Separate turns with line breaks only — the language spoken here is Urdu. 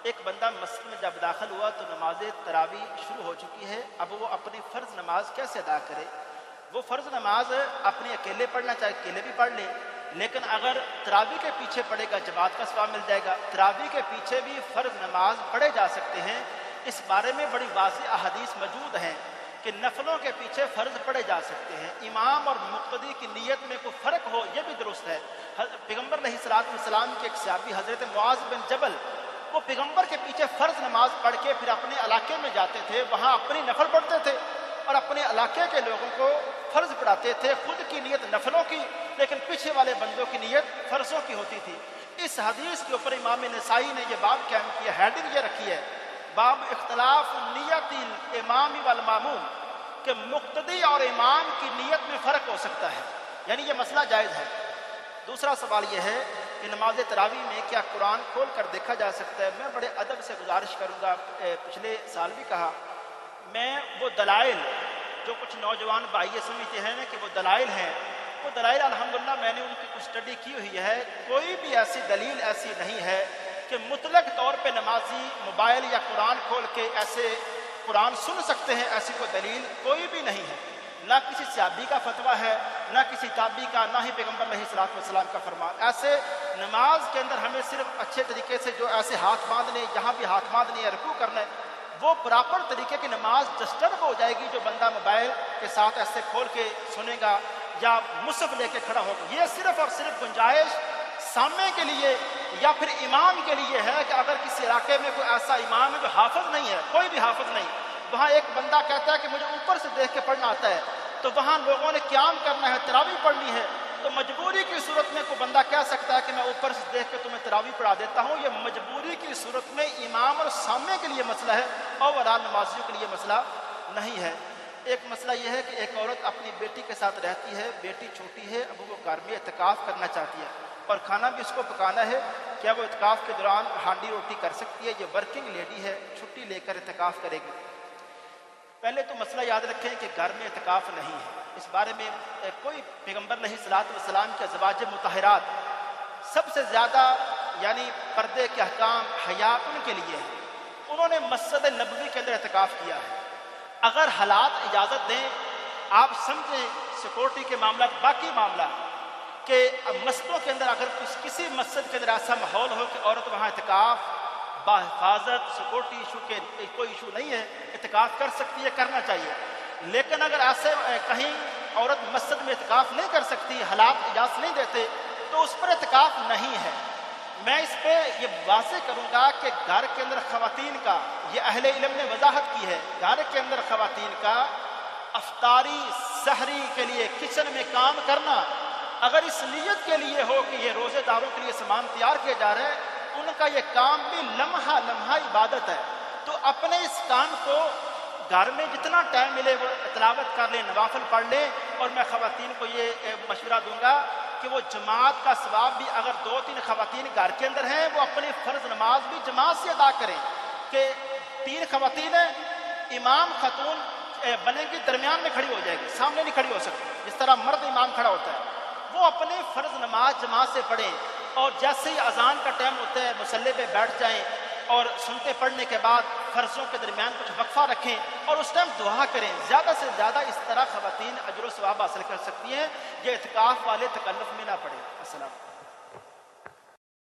ایک بندہ مسجد میں جب داخل ہوا تو نماز تراویح شروع ہو چکی ہے، اب وہ اپنی فرض نماز کیسے ادا کرے؟ وہ فرض نماز اپنے اکیلے پڑھنا چاہے اکیلے بھی پڑھ لے، لیکن اگر تراویح کے پیچھے پڑھے گا جماعت کا ثواب مل جائے گا۔ تراویح کے پیچھے بھی فرض نماز پڑھے جا سکتے ہیں، اس بارے میں بڑی واضح احادیث موجود ہیں کہ نفلوں کے پیچھے فرض پڑھے جا سکتے ہیں۔ امام اور مقتدی کی نیت میں کوئی فرق ہو یہ بھی درست ہے۔ پیغمبر علیہ السلام کے ایک صحابی حضرت معاذ بن جبل، وہ پیغمبر کے پیچھے فرض نماز پڑھ کے پھر اپنے علاقے میں جاتے تھے، وہاں اپنی نفل پڑھتے تھے اور اپنے علاقے کے لوگوں کو فرض پڑھاتے تھے، خود کی نیت نفلوں کی لیکن پیچھے والے بندوں کی نیت فرضوں کی ہوتی تھی۔ اس حدیث کے اوپر امام نسائی نے یہ باب قائم کیا، ہیڈنگ یہ رکھی ہے، باب اختلاف نیت الامام والماموم، کہ مقتدی اور امام کی نیت میں فرق ہو سکتا ہے، یعنی یہ مسئلہ جائز ہے۔ دوسرا سوال یہ ہے کہ نماز تراویح میں کیا قرآن کھول کر دیکھا جا سکتا ہے؟ میں بڑے ادب سے گزارش کروں گا، پچھلے سال بھی کہا، میں وہ دلائل جو کچھ نوجوان بھائی یہ سمجھتے ہیں نا کہ وہ دلائل ہیں، وہ دلائل الحمدللہ میں نے ان کی کچھ اسٹڈی کی ہوئی ہے، کوئی بھی ایسی دلیل ایسی نہیں ہے کہ مطلق طور پہ نمازی موبائل یا قرآن کھول کے ایسے قرآن سن سکتے ہیں، ایسی کوئی دلیل کوئی بھی نہیں ہے، نہ کسی صحابی کا فتویٰ ہے، نہ کسی تابعی کا، نہ ہی پیغمبر علیہ السلام کا فرمان۔ ایسے نماز کے اندر ہمیں صرف اچھے طریقے سے جو ایسے ہاتھ باندھنے، جہاں بھی ہاتھ باندھنے یا رکوع کرنا ہے، وہ پراپر طریقے کی نماز ڈسٹرب ہو جائے گی جو بندہ موبائل کے ساتھ ایسے کھول کے سنے گا یا مصحف لے کے کھڑا ہوگا۔ یہ صرف اور صرف گنجائش سامنے کے لیے یا پھر امام کے لیے ہے کہ اگر کسی علاقے میں کوئی ایسا امام ہے جو حافظ نہیں ہے، کوئی بھی حافظ نہیں، وہاں ایک بندہ کہتا ہے کہ مجھے اوپر سے دیکھ کے پڑھنا آتا ہے، تو وہاں لوگوں نے قیام کرنا ہے، تراویح پڑھنی ہے، تو مجبوری کی صورت میں کوئی بندہ کہہ سکتا ہے کہ میں اوپر سے دیکھ کے تمہیں تراویح پڑھا دیتا ہوں۔ یہ مجبوری کی صورت میں امام اور سامنے کے لیے مسئلہ ہے، اوورال نمازیوں کے لیے مسئلہ نہیں ہے۔ ایک مسئلہ یہ ہے کہ ایک عورت اپنی بیٹی کے ساتھ رہتی ہے، بیٹی چھوٹی ہے، اب وہ گھر میں اعتکاف کرنا چاہتی ہے اور کھانا بھی اس کو پکانا ہے، کیا وہ اعتکاف کے دوران ہانڈی روٹی کر سکتی ہے؟ یہ ورکنگ لیڈی ہے، چھٹی لے کر اعتکاف کرے گی۔ پہلے تو مسئلہ یاد رکھیں کہ گھر میں اعتکاف نہیں ہے، اس بارے میں کوئی پیغمبر علیہ السلام کے ازواج مطہرات سب سے زیادہ یعنی پردے کے احکام حیا ان کے لیے ہے، انہوں نے مسجد نبوی کے اندر اعتکاف کیا ہے۔ اگر حالات اجازت دیں، آپ سمجھیں سیکورٹی کے معاملات، باقی معاملات کہ مسجدوں کے اندر اگر کسی مسجد کے اندر ایسا ماحول ہو کہ عورت وہاں اعتکاف بحفاظت سیکورٹی ایشو کے کوئی ایشو نہیں ہے، اعتکاف کر سکتی ہے، کرنا چاہیے۔ لیکن اگر ایسے کہیں عورت مسجد میں اعتکاف نہیں کر سکتی، حالات اجازت نہیں دیتے، تو اس پر اعتکاف نہیں ہے۔ میں اس پہ یہ واضح کروں گا کہ گھر کے اندر خواتین کا، یہ اہل علم نے وضاحت کی ہے، گھر کے اندر خواتین کا افطاری سحری کے لیے کچن میں کام کرنا اگر اس نیت کے لیے ہو کہ یہ روزے داروں کے لیے سامان تیار کیا جا رہا ہے، ان کا یہ کام بھی لمحہ لمحہ عبادت ہے، تو اپنے اس کام کو گھر میں جتنا ٹائم ملے وہ تلاوت کر لیں، نوافل پڑھ لیں۔ اور میں خواتین کو یہ مشورہ دوں گا کہ وہ جماعت کا ثواب بھی اگر 2-3 خواتین گھر کے اندر ہیں، وہ اپنی فرض نماز بھی جماعت سے ادا کریں، کہ 3 خواتین ہیں، امام خاتون بنے گی، درمیان میں کھڑی ہو جائے گی، سامنے نہیں کھڑی ہو سکتی، جس طرح مرد امام کھڑا ہوتا ہے، وہ اپنی فرض نماز جماعت سے پڑھیں، اور جیسے ہی اذان کا ٹائم ہوتا ہے مصلی پہ بیٹھ جائیں اور سنتے پڑھنے کے بعد فرضوں کے درمیان کچھ وقفہ رکھیں اور اس ٹائم دعا کریں۔ زیادہ سے زیادہ اس طرح خواتین اجر و ثواب حاصل کر سکتی ہیں، یہ اعتکاف والے تکلف میں نہ پڑیں۔ السلام۔